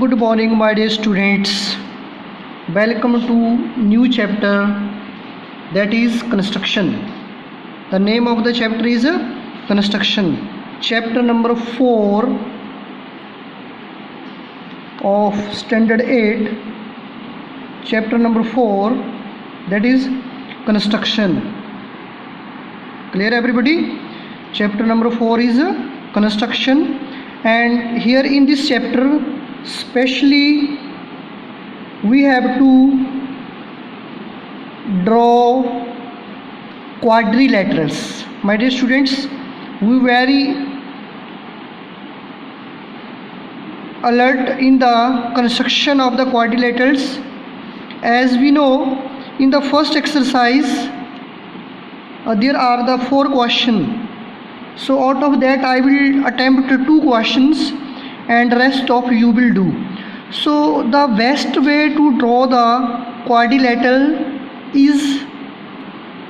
Good morning, my dear students. Welcome to new chapter, that is construction. The name of the chapter is construction. Chapter number 4 of standard 8. Chapter number 4, that is construction. Clear everybody? Chapter number 4 is construction, and here in this chapter specially we have to draw quadrilaterals. My dear students, we very alert in the construction of the quadrilaterals. As we know, in the first exercise there are the 4 questions. So out of that I will attempt 2 questions and rest of you will do. So the best way to draw the quadrilateral is,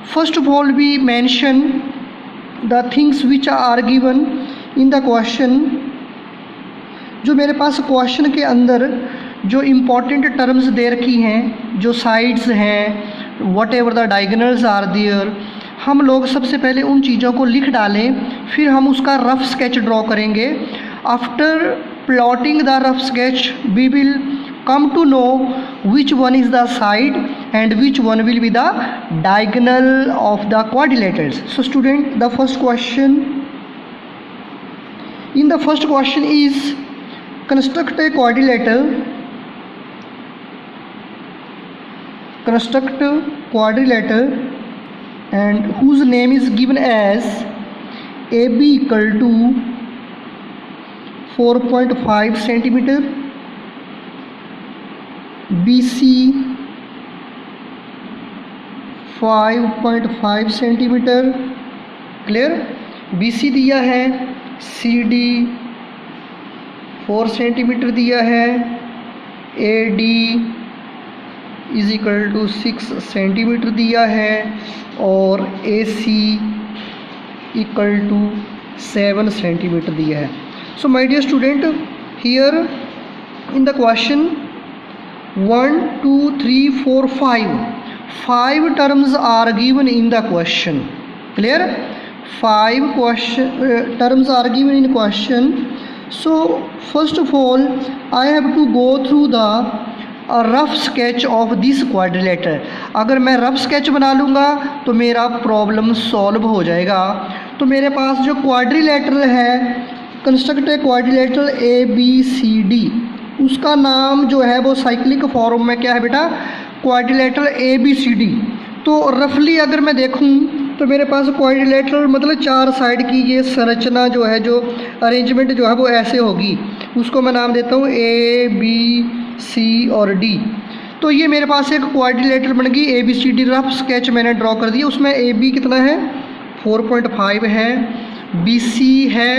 first of all we mention the things which are given in the question. जो मेरे पास question के अंदर जो important terms दे रखी हैं, जो sides हैं, whatever the diagonals are there, हम लोग सबसे पहले उन चीज़ों को लिख डालें, फिर हम उसका रफ स्केच ड्रॉ करेंगे. After plotting the rough sketch we will come to know which one is the side and which one will be the diagonal of the quadrilaterals. So student, the first question, in the first question is construct a quadrilateral. Construct a quadrilateral and whose name is given as AB equal to 4.5 centimeter, BC 5.5 centimetre. Clear? BC दिया है, CD 4 centimetre दिया है, AD is equal to 6 centimetre दिया है और AC equal to 7 centimetre दिया है. So my dear student, here in the question 1 2 3 4 5 terms are given in the question. Clear? 5 terms are given in question. So first of all I have to go through the rough sketch of this quadrilateral. अगर मैं rough sketch बना लूँगा तो मेरा problem solve हो जाएगा. तो मेरे पास जो क्वाड्रिलेटरल है, कंस्ट्रक्ट ए क्वाड्रिलेटरल ABCD, उसका नाम जो है वो साइक्लिक फॉर्म में क्या है बेटा? Quadrilateral ABCD. तो रफली अगर मैं देखूं तो मेरे पास क्वाड्रिलेटरल मतलब 4 साइड की ये संरचना जो है, जो अरेंजमेंट जो है वो ऐसे होगी. उसको मैं नाम देता हूँ ABC और D. तो ये मेरे पास एक क्वाड्रिलेटरल बन गई ABCD. रफ स्केच मैंने ड्रॉ कर दिया. उसमें AB कितना है? 4.5 है. BC है,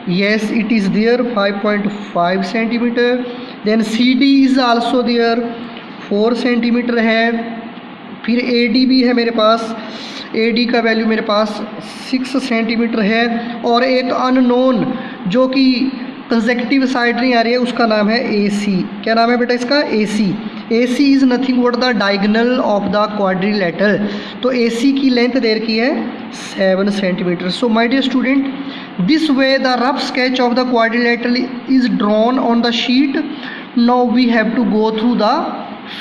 yes it is there, 5.5 centimetre. Then CD is also there, 4 centimetre है. फिर AD भी है मेरे पास. AD का वैल्यू मेरे पास 6 सेंटीमीटर है. और एक अननोन जो कि कंसेक्यूटिव साइड नहीं आ रही है, उसका नाम है AC. क्या नाम है बेटा इसका? AC. AC is nothing but the diagonal of the quadrilateral. तो AC की लेंथ दे रखी है 7 centimetre. So my dear student, this way the rough sketch of the quadrilateral is drawn on the sheet. Now we have to go through the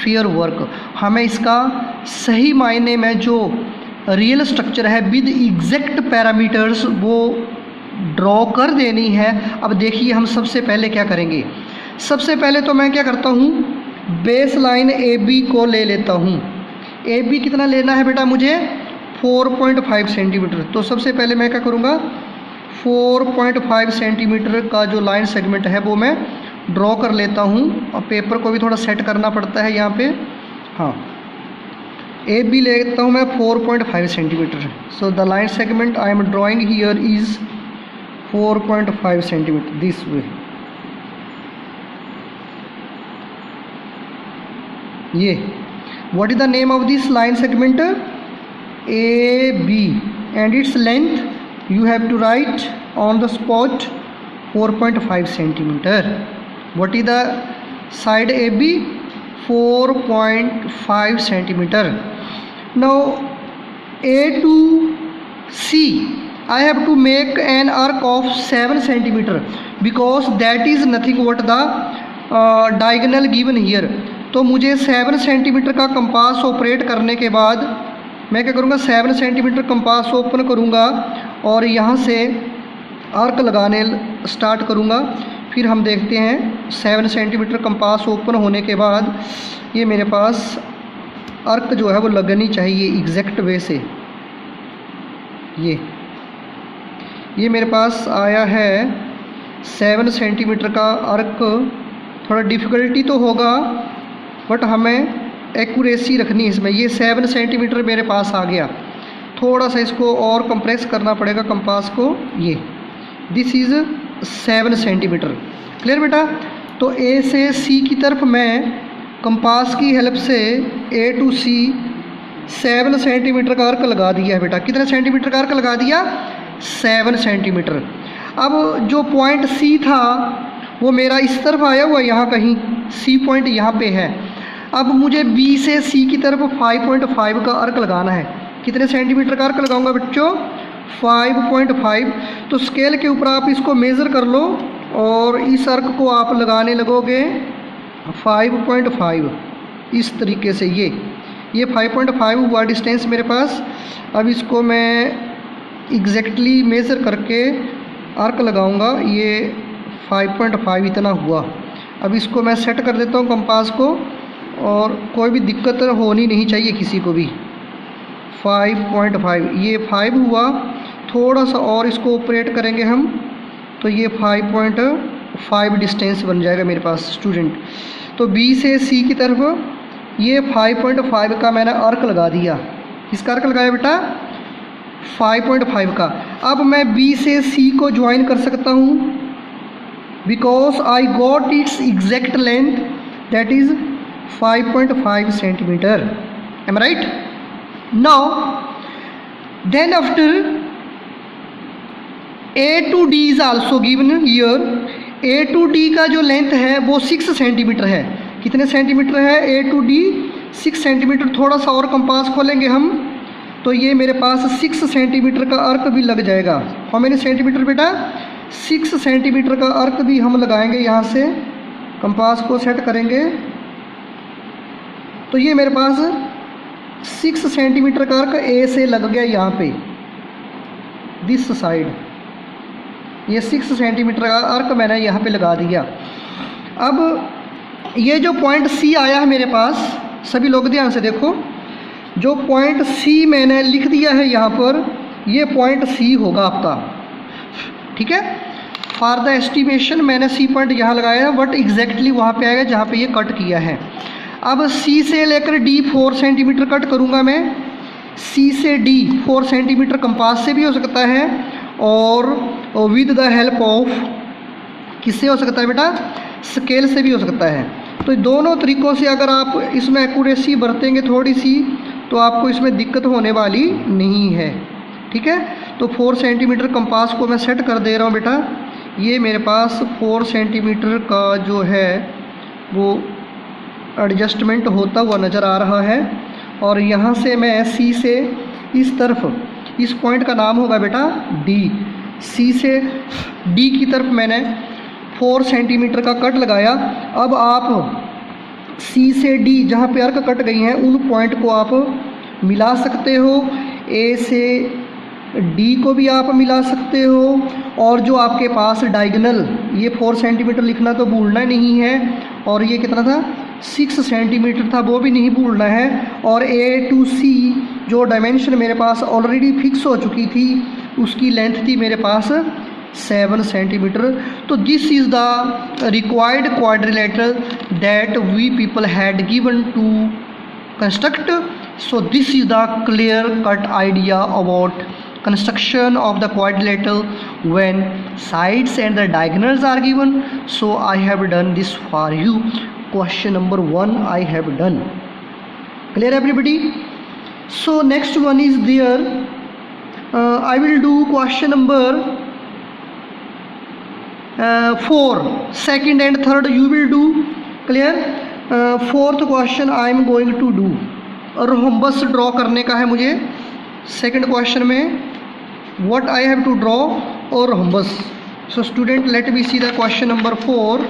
fair work. हमें इसका सही मायने में जो रियल स्ट्रक्चर है विद एग्जैक्ट पैरामीटर्स वो draw कर देनी है. अब देखिए हम सबसे पहले क्या करेंगे. सबसे पहले तो मैं क्या करता हूँ, बेस लाइन AB को ले लेता हूँ. AB कितना लेना है बेटा मुझे? 4.5 सेंटीमीटर. तो सबसे पहले मैं क्या करूँगा, 4.5 सेंटीमीटर का जो लाइन सेगमेंट है वो मैं ड्रॉ कर लेता हूँ. और पेपर को भी थोड़ा सेट करना पड़ता है यहाँ पे. हाँ, AB लेता हूँ मैं 4.5 centimetre. So the line segment I am drawing here is 4.5 centimetre this way. ये what is the name of this line segment? AB, and its length you have to write on the spot 4.5 centimeter. What is the side AB 4.5 centimeter. Now A to C I have to make an arc of 7 centimeter because that is nothing but the diagonal given here. तो मुझे 7 centimetre का compass operate करने के बाद मैं क्या करूँगा, 7 centimetre compass open करूँगा और यहाँ से आर्क लगाने स्टार्ट करूँगा। फिर हम देखते हैं 7 सेंटीमीटर कंपास ओपन होने के बाद ये मेरे पास आर्क जो है वो लगनी चाहिए एग्जैक्ट वे से। ये मेरे पास आया है 7 सेंटीमीटर का आर्क। थोड़ा डिफ़िकल्टी तो होगा बट हमें एक्यूरेसी रखनी है इसमें। ये 7 सेंटीमीटर मेरे पास आ गया। थोड़ा सा इसको और कंप्रेस करना पड़ेगा कंपास को। ये दिस इज़ 7 सेंटीमीटर। क्लियर बेटा? तो ए से सी की तरफ मैं कंपास की हेल्प से ए टू सी 7 सेंटीमीटर का आर्क लगा दिया है बेटा। कितने सेंटीमीटर का आर्क लगा दिया? 7 सेंटीमीटर। अब जो पॉइंट सी था वो मेरा इस तरफ आया हुआ, यहाँ कहीं सी पॉइंट यहाँ पे है। अब मुझे बी से सी की तरफ 5.5 का आर्क लगाना है। कितने सेंटीमीटर का आर्क लगाऊंगा बच्चों? 5.5। तो स्केल के ऊपर आप इसको मेज़र कर लो और इस आर्क को आप लगाने लगोगे 5.5 इस तरीके से। ये 5.5 हुआ डिस्टेंस मेरे पास। अब इसको मैं एग्जैक्टली मेज़र करके आर्क लगाऊंगा। ये 5.5 इतना हुआ। अब इसको मैं सेट कर देता हूँ कंपास को और कोई भी दिक्कत होनी नहीं चाहिए किसी को भी। 5.5 ये 5 हुआ। थोड़ा सा और इसको ऑपरेट करेंगे हम तो ये 5.5 डिस्टेंस बन जाएगा मेरे पास स्टूडेंट। तो बी से सी की तरफ ये 5.5 का मैंने आर्क लगा दिया। किसका आर्क लगाया बेटा? 5.5 का। अब मैं बी से सी को ज्वाइन कर सकता हूँ because I got its exact length that is 5.5 centimetre. Am right? Now then after A to D is also given here. A to D का जो लेंथ है वो 6 सेंटीमीटर है। कितने सेंटीमीटर है? ए टू डी 6 सेंटीमीटर। थोड़ा सा और कंपास खोलेंगे हम तो ये मेरे पास 6 सेंटीमीटर का आर्क भी लग जाएगा। हाउ मेनी सेंटीमीटर बेटा? 6 सेंटीमीटर का आर्क भी हम लगाएंगे। यहाँ से कंपास को सेट करेंगे तो ये मेरे पास 6 सेंटीमीटर का आर्क ए से लग गया यहाँ पे दिस साइड। ये 6 सेंटीमीटर का आर्क मैंने यहाँ पे लगा दिया। अब ये जो पॉइंट सी आया है मेरे पास, सभी लोग ध्यान से देखो, जो पॉइंट सी मैंने लिख दिया है यहाँ पर, ये पॉइंट सी होगा आपका। ठीक है? फॉर द एस्टिमेशन मैंने सी पॉइंट यहाँ लगाया है बट एग्जैक्टली वहाँ पे आएगा जहाँ पे ये कट किया है। अब सी से लेकर डी 4 सेंटीमीटर कट करूँगा मैं। सी से डी 4 सेंटीमीटर कंपास से भी हो सकता है और विद द हेल्प ऑफ किससे हो सकता है बेटा? स्केल से भी हो सकता है। तो दोनों तरीक़ों से अगर आप इसमें एक्यूरेसी बरतेंगे थोड़ी सी तो आपको इसमें दिक्कत होने वाली नहीं है। ठीक है? तो 4 सेंटीमीटर कंपास को मैं सेट कर दे रहा हूँ बेटा। ये मेरे पास 4 सेंटीमीटर का जो है वो एडजस्टमेंट होता हुआ नज़र आ रहा है और यहाँ से मैं सी से इस तरफ, इस पॉइंट का नाम होगा बेटा डी। सी से डी की तरफ मैंने 4 सेंटीमीटर का कट लगाया। अब आप सी से डी जहाँ पे आर्क कट गई हैं उन पॉइंट को आप मिला सकते हो। ए से डी को भी आप मिला सकते हो और जो आपके पास डायगोनल, ये 4 सेंटीमीटर लिखना तो भूलना नहीं है और ये कितना था? 6 सेंटीमीटर था, वो भी नहीं भूलना है। और ए टू सी जो डायमेंशन मेरे पास ऑलरेडी फिक्स हो चुकी थी उसकी लेंथ थी मेरे पास 7 सेंटीमीटर। तो this is the required quadrilateral that we people had given to construct. So this is the clear cut idea about construction of the quadrilateral when sides and the diagonals are given. So I have done this for you. Question number 1 I have done. Clear everybody? So next one is there. I will do question number 4. Second and third you will do. Clear. Fourth question I am going to do, rhombus draw करने का है मुझे। Second question में what I have to draw और rhombus. So student let me see the question number 4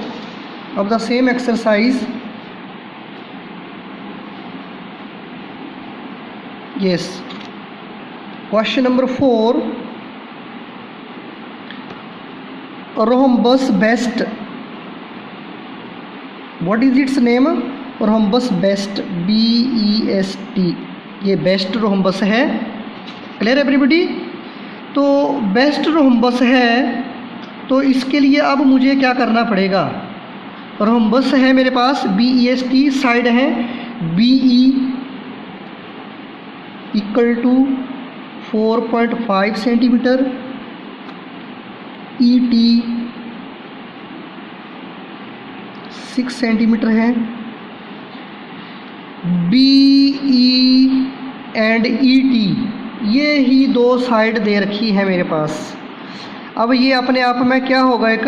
of the same exercise. Yes, question number 4, rhombus best, what is its name? rhombus best, BEST, ये best rhombus है। Clear everybody. तो best rhombus है, तो इसके लिए अब मुझे क्या करना पड़ेगा? रोम्बस है मेरे पास, BEST, साइड है BE equal to 4.5 centimetre, ET 6 centimetre है, BE एंड ET ये ही दो साइड दे रखी है मेरे पास। अब ये अपने आप में क्या होगा, एक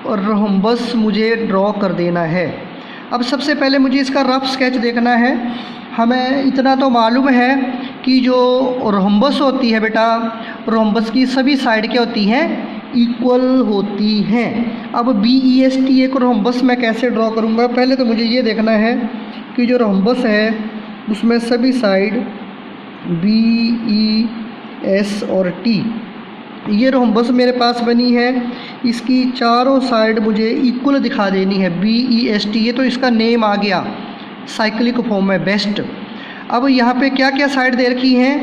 रोम्बस मुझे ड्रॉ कर देना है। अब सबसे पहले मुझे इसका रफ स्केच देखना है। हमें इतना तो मालूम है कि जो रोम्बस होती है बेटा, रोम्बस की सभी साइड क्या होती हैं? इक्वल होती हैं। अब BEST एक रोम्बस मैं कैसे ड्रॉ करूँगा? पहले तो मुझे ये देखना है कि जो रोम्बस है उसमें सभी साइड BES और T, ये रोम्बस मेरे पास बनी है, इसकी चारों साइड मुझे इक्वल दिखा देनी है, BEST। ये तो इसका नेम आ गया, साइक्लिक फॉर्म में बेस्ट। अब यहाँ पे क्या क्या साइड दे रखी हैं?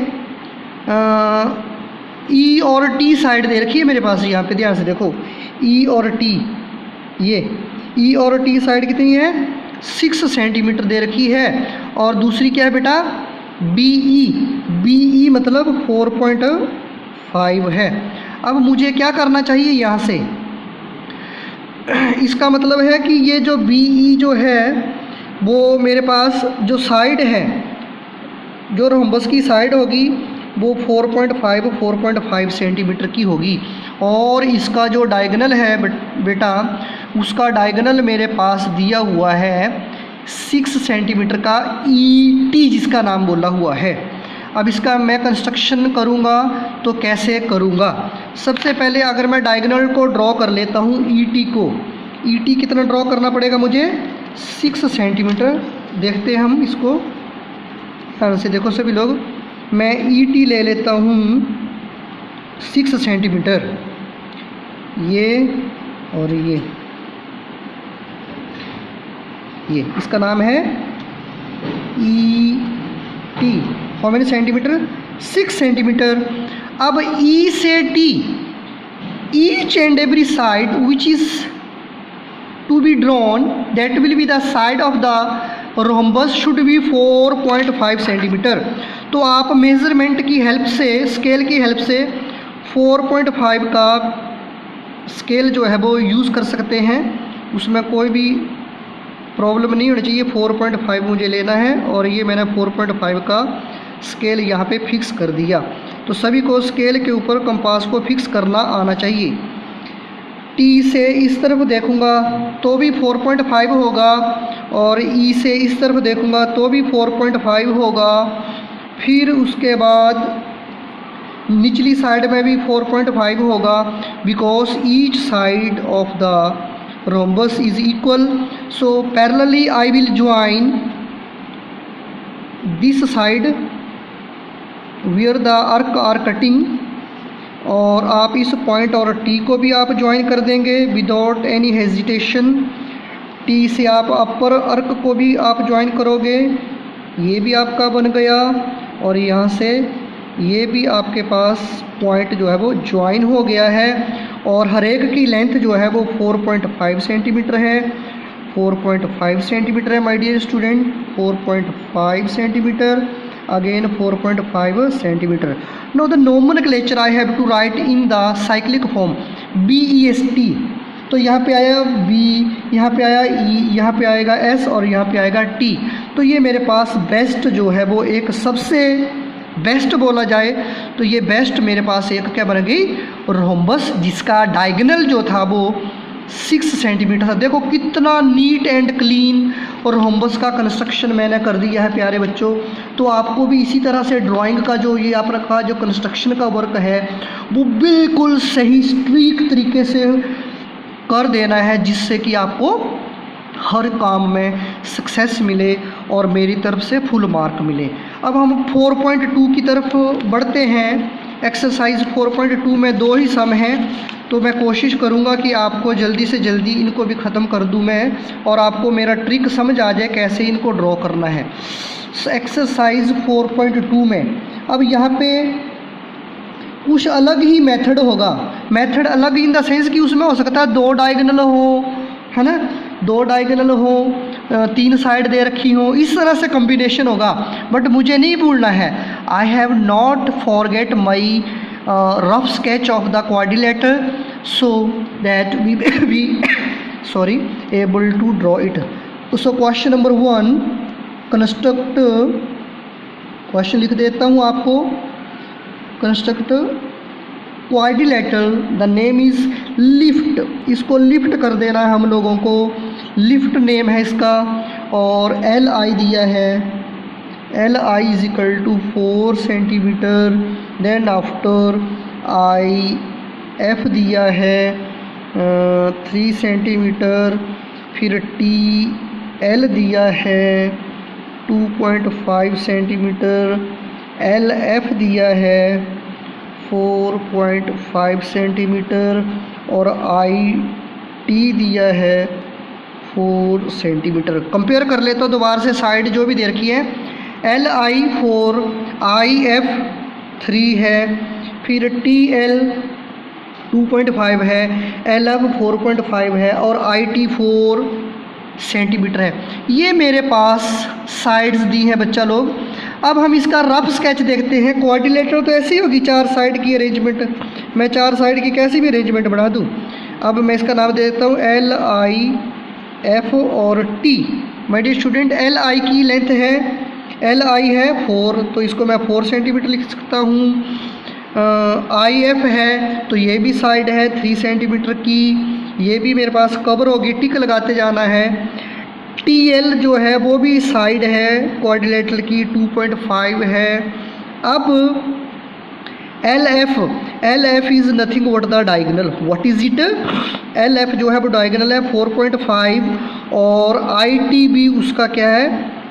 E और T साइड दे रखी है मेरे पास। यहाँ पे ध्यान से देखो, E और T, ये E और T साइड कितनी है? 6 सेंटीमीटर दे रखी है। और दूसरी क्या है बेटा? BE मतलब 4.5 है। अब मुझे क्या करना चाहिए यहाँ से? इसका मतलब है कि ये जो BE जो है वो मेरे पास जो साइड है, जो रोम्बस की साइड होगी वो 4.5 सेंटीमीटर की होगी। और इसका जो डायगोनल है बेटा, उसका डायगोनल मेरे पास दिया हुआ है 6 सेंटीमीटर का, ET जिसका नाम बोला हुआ है। अब इसका मैं कंस्ट्रक्शन करूँगा तो कैसे करूँगा? सबसे पहले अगर मैं डायगोनल को ड्रॉ कर लेता हूँ, ET को, ET कितना ड्रॉ करना पड़ेगा मुझे? 6 सेंटीमीटर। देखते हैं हम इसको ध्यान से, देखो सभी लोग, मैं ET ले लेता हूँ 6 सेंटीमीटर, ये और ये इसका नाम है ET। How many centimetre? 6 centimetre. अब E से T, each and every side which is to be drawn, that will be the side of the rhombus should be 4.5 centimetre. तो आप मेज़रमेंट की हेल्प से, स्केल की हेल्प से 4.5 का scale जो है वो यूज़ कर सकते हैं, उसमें कोई भी प्रॉब्लम नहीं होनी चाहिए। 4.5 मुझे लेना है और ये मैंने 4.5 का स्केल यहाँ पे फिक्स कर दिया। तो सभी को स्केल के ऊपर कंपास को फिक्स करना आना चाहिए। T से इस तरफ देखूँगा तो भी 4.5 होगा, और E से इस तरफ देखूँगा तो भी 4.5 होगा। फिर उसके बाद निचली साइड में भी 4.5 होगा, because each side of the rhombus is equal. So parallelly I will join this side where the arc are cutting, और आप इस पॉइंट और T को भी आप ज्वाइन कर देंगे विदाउट एनी हेजिटेशन। T से आप अपर अर्क को भी आप ज्वाइन करोगे, ये भी आपका बन गया, और यहाँ से ये भी आपके पास पॉइंट जो है वो ज्वाइन हो गया है। और हर एक की लेंथ जो है वो 4.5 सेंटीमीटर है। 4.5 सेंटीमीटर है my dear student, 4.5 centimetre, again 4.5 centimetre. Now the nomenclature I have to write in the cyclic form BEST। तो यहाँ पे आया B, यहाँ पे आया E, यहाँ पे आएगा S और यहाँ पे आएगा T। तो ये मेरे पास बेस्ट जो है वो एक सबसे बेस्ट बोला जाए तो ये बेस्ट मेरे पास एक क्या बन गई? रोम्बस, जिसका डायगोनल जो था वो 6 सेंटीमीटर था। देखो कितना नीट एंड क्लीन और रोम्बस का कंस्ट्रक्शन मैंने कर दिया है प्यारे बच्चों। तो आपको भी इसी तरह से ड्राइंग का जो ये आपका जो कंस्ट्रक्शन का वर्क है वो बिल्कुल सही स्ट्रीक तरीके से कर देना है, जिससे कि आपको हर काम में सक्सेस मिले और मेरी तरफ से फुल मार्क मिले। अब हम 4.2 की तरफ बढ़ते हैं। एक्सरसाइज 4.2 में 2 ही सम हैं, तो मैं कोशिश करूंगा कि आपको जल्दी से जल्दी इनको भी ख़त्म कर दूं मैं, और आपको मेरा ट्रिक समझ आ जाए कैसे इनको ड्रॉ करना है। एक्सरसाइज 4.2 में अब यहाँ पे कुछ अलग ही मेथड होगा। मेथड अलग इन द सेंस कि उसमें हो सकता है 2 डायगोनल हो, है ना, 2 डायगोनल हो, 3 साइड दे रखी हो, इस तरह से कॉम्बिनेशन होगा। बट मुझे नहीं भूलना है, I have not forget my rough sketch of the quadrilateral so that we be sorry able to draw it. So question number 1 construct, question लिख देता हूँ आपको। Construct quadrilateral, the name is lift, इसको lift कर देना है हम लोगों को, लिफ्ट नेम है इसका। और एल आई दिया है, L I is equal to 4 centimetre. Then after I F दिया है 3 सेंटीमीटर। फिर टी एल दिया है 2.5 सेंटीमीटर। एल एफ दिया है 4.5 सेंटीमीटर और आई टी दिया है 4 सेंटीमीटर। कंपेयर कर लेते हो दोबारा से साइड जो भी दे रखी है। एल आई 4, आई एफ 3 है, फिर टी एल 2.5 है, एल एफ 4.5 है और आई टी 4 सेंटीमीटर है। ये मेरे पास साइड्स दी हैं बच्चा लोग। अब हम इसका रफ स्केच देखते हैं। क्वाड्रिलेटर तो ऐसी होगी 4 साइड की अरेंजमेंट, मैं 4 साइड की कैसी भी अरेंजमेंट बना दूँ। अब मैं इसका नाम दे देता हूँ एल आई एफ और T. My dear student, L I की लेंथ है, एल आई है 4, तो इसको मैं 4 सेंटीमीटर लिख सकता हूँ। आई एफ है तो ये भी साइड है 3 सेंटीमीटर की, ये भी मेरे पास कवर होगी, टिक लगाते जाना है। टी एल जो है वो भी साइड है क्वाड्रिलेटर की, 2.5 है। अब L F is nothing but the diagonal. What is it? L F जो है वो डायगोनल है 4.5 और आई टी भी उसका क्या है,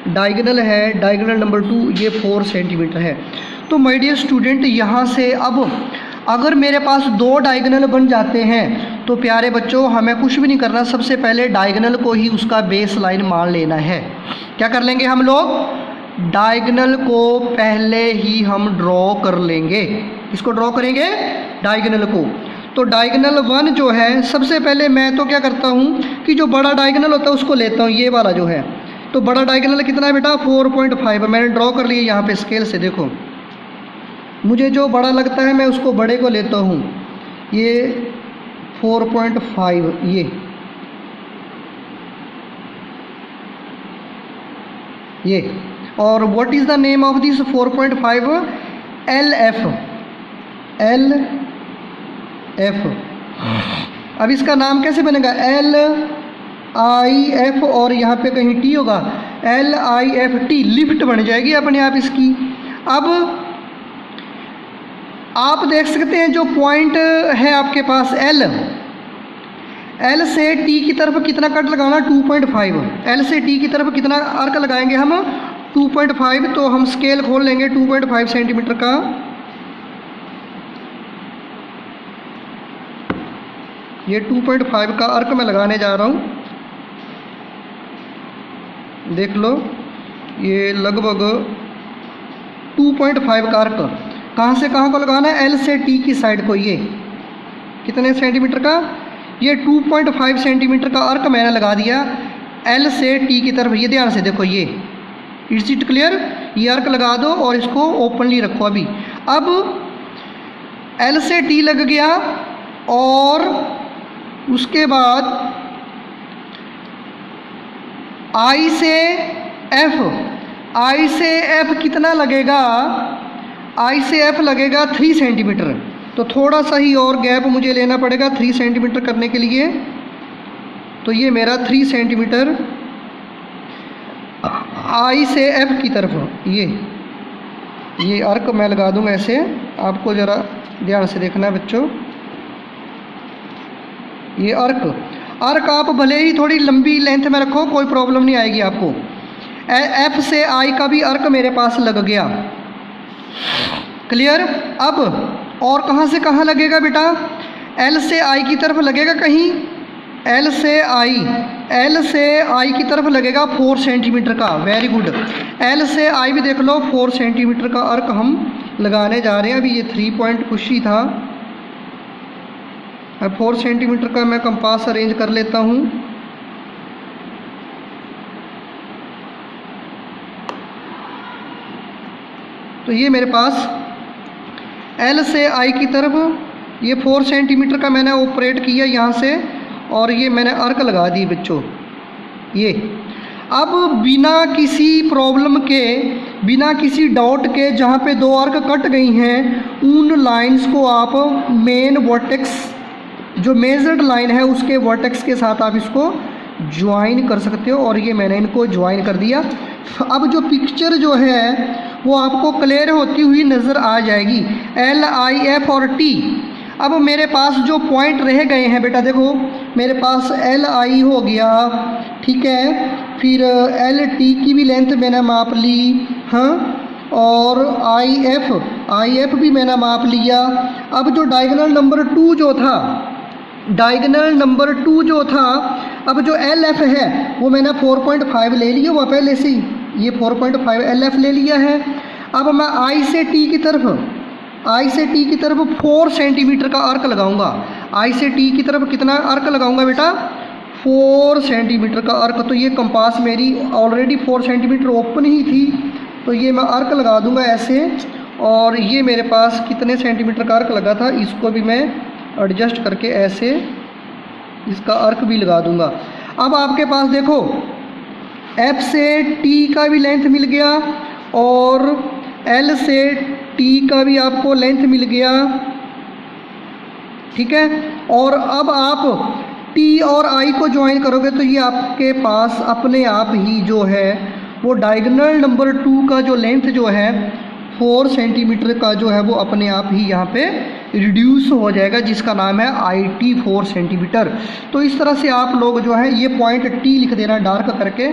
डायगोनल है, डायगोनल नंबर 2, ये 4 सेंटीमीटर है। तो माय डियर स्टूडेंट, यहाँ से अब अगर मेरे पास 2 डायगोनल बन जाते हैं तो प्यारे बच्चों हमें कुछ भी नहीं करना, सबसे पहले डायगोनल को ही उसका बेस लाइन मान लेना है। क्या कर लेंगे हम लोग? डायगोनल को पहले ही हम ड्रॉ कर लेंगे। इसको ड्रॉ करेंगे डायगोनल को। तो डायगोनल 1 जो है, सबसे पहले मैं तो क्या करता हूँ कि जो बड़ा डायगोनल होता है उसको लेता हूँ, ये वाला जो है। तो बड़ा डायगोनल कितना है बेटा? 4.5। मैंने ड्रॉ कर लिया यहाँ पे स्केल से, देखो मुझे जो बड़ा लगता है मैं उसको बड़े को लेता हूँ। ये 4.5, ये और what is the name of this 4.5? L F, L F. अब इसका नाम कैसे बनेगा? एल आई एफ और यहाँ पे कहीं टी होगा, L I F T, lift बन जाएगी अपने आप इसकी। अब आप देख सकते हैं जो पॉइंट है आपके पास एल, एल से टी की तरफ कितना कट लगाना? 2.5। एल से टी की तरफ कितना आर्क लगाएंगे हम? 2.5। तो हम स्केल खोल लेंगे 2.5 सेंटीमीटर का। ये 2.5 का आर्क मैं लगाने जा रहा हूँ, देख लो। ये लगभग 2.5 का आर्क कहाँ से कहाँ को लगाना है? एल से टी की साइड को। ये कितने सेंटीमीटर का? ये 2.5 सेंटीमीटर का आर्क मैंने लगा दिया एल से टी की तरफ। ये ध्यान से देखो, ये इट्स इट क्लियर? ये आर्क लगा दो और इसको ओपनली रखो अभी। अब एल से टी लग गया और उसके बाद आई से एफ, आई से एफ कितना लगेगा? आई से एफ लगेगा 3 सेंटीमीटर। तो थोड़ा सा ही और गैप मुझे लेना पड़ेगा 3 सेंटीमीटर करने के लिए। तो ये मेरा 3 सेंटीमीटर आई से एफ की तरफ ये अर्क मैं लगा दूंगा ऐसे। आपको ज़रा ध्यान से देखना है बच्चों, ये अर्क आप भले ही थोड़ी लंबी लेंथ में रखो, कोई प्रॉब्लम नहीं आएगी आपको। एफ से आई का भी अर्क मेरे पास लग गया। क्लियर। अब और कहाँ से कहाँ लगेगा बेटा? एल से आई की तरफ लगेगा कहीं, एल से आई की तरफ लगेगा 4 सेंटीमीटर का। Very good. एल से आई भी देख लो, 4 सेंटीमीटर का अर्क हम लगाने जा रहे हैं। अभी ये 3 पॉइंट कुछ ही था, अब 4 सेंटीमीटर का मैं कंपास अरेंज कर लेता हूँ। तो ये मेरे पास एल से आई की तरफ ये 4 सेंटीमीटर का मैंने ऑपरेट किया यहाँ से, और ये मैंने अर्क लगा दी बच्चों। ये अब बिना किसी प्रॉब्लम के, बिना किसी डाउट के, जहाँ पे 2 अर्क कट गई हैं उन लाइंस को आप मेन वर्टेक्स, जो मेजर्ड लाइन है उसके वर्टेक्स के साथ आप इसको ज्वाइन कर सकते हो। और ये मैंने इनको ज्वाइन कर दिया। अब जो पिक्चर जो है वो आपको क्लियर होती हुई नज़र आ जाएगी। एल, आई, एफ और टी। अब मेरे पास जो पॉइंट रह गए हैं बेटा, देखो मेरे पास एल आई हो गया, ठीक है, फिर एल टी की भी लेंथ मैंने माप ली, हाँ, और आई एफ भी मैंने माप लिया। अब जो डायगोनल नंबर 2 जो था, अब जो एल एफ है वो मैंने 4.5 ले लिया, वो पहले से ही ये 4.5 एल एफ ले लिया है। अब मैं आई से टी की तरफ 4 सेंटीमीटर का अर्क लगाऊंगा। आई से टी की तरफ कितना अर्क लगाऊंगा बेटा? 4 सेंटीमीटर का अर्क। तो ये कंपास मेरी ऑलरेडी 4 सेंटीमीटर ओपन ही थी, तो ये मैं अर्क लगा दूंगा ऐसे। और ये मेरे पास कितने सेंटीमीटर का अर्क लगा था, इसको भी मैं एडजस्ट करके ऐसे इसका अर्क भी लगा दूंगा। अब आपके पास देखो एफ से टी का भी लेंथ मिल गया और एल से टी का भी आपको लेंथ मिल गया, ठीक है। और अब आप टी और आई को ज्वाइन करोगे तो ये आपके पास अपने आप ही जो है वो डायगोनल नंबर 2 का जो लेंथ जो है 4 सेंटीमीटर का जो है वो अपने आप ही यहाँ पे रिड्यूस हो जाएगा, जिसका नाम है आई टी 4 सेंटीमीटर। तो इस तरह से आप लोग जो है ये पॉइंट टी लिख देना डार्क करके,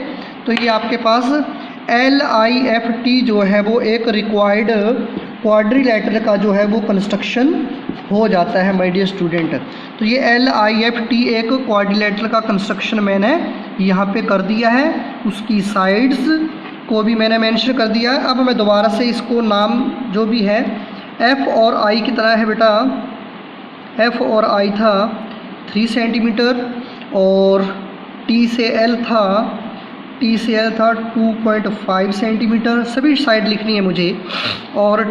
तो ये आपके पास एल आई एफ टी जो है वो एक रिक्वायर्ड क्वाड्रिलेटरल का जो है वो कंस्ट्रक्शन हो जाता है माय डियर स्टूडेंट। तो ये एल आई एफ टी एक क्वाड्रिलेटरल का कंस्ट्रक्शन मैंने यहाँ पे कर दिया है, उसकी साइड्स को भी मैंने मेंशन कर दिया है। अब मैं दोबारा से इसको नाम जो भी है एफ़ और आई की तरह है बेटा। एफ़ और आई था 3 सेंटीमीटर और टी से एल था 2.5 सेंटीमीटर, सभी साइड लिखनी है मुझे। और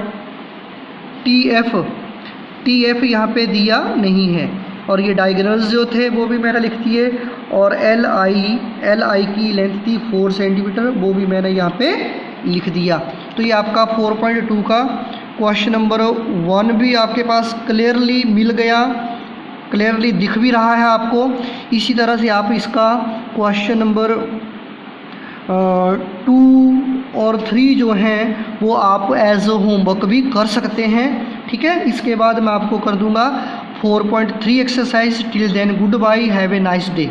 टी एफ यहाँ पे दिया नहीं है, और ये डायगोनल्स जो थे वो भी मैंने लिख दिए। और एल आई की लेंथ थी 4 सेंटीमीटर, वो भी मैंने यहाँ पे लिख दिया। तो ये आपका 4.2 का क्वेश्चन नंबर 1 भी आपके पास क्लियरली मिल गया, क्लियरली दिख भी रहा है आपको। इसी तरह से आप इसका क्वेश्चन नंबर 2 और 3 जो हैं वो आप एज होमवर्क भी कर सकते हैं, ठीक है। इसके बाद मैं आपको कर दूंगा 4.3 exercise. Till then good bye, have a nice day.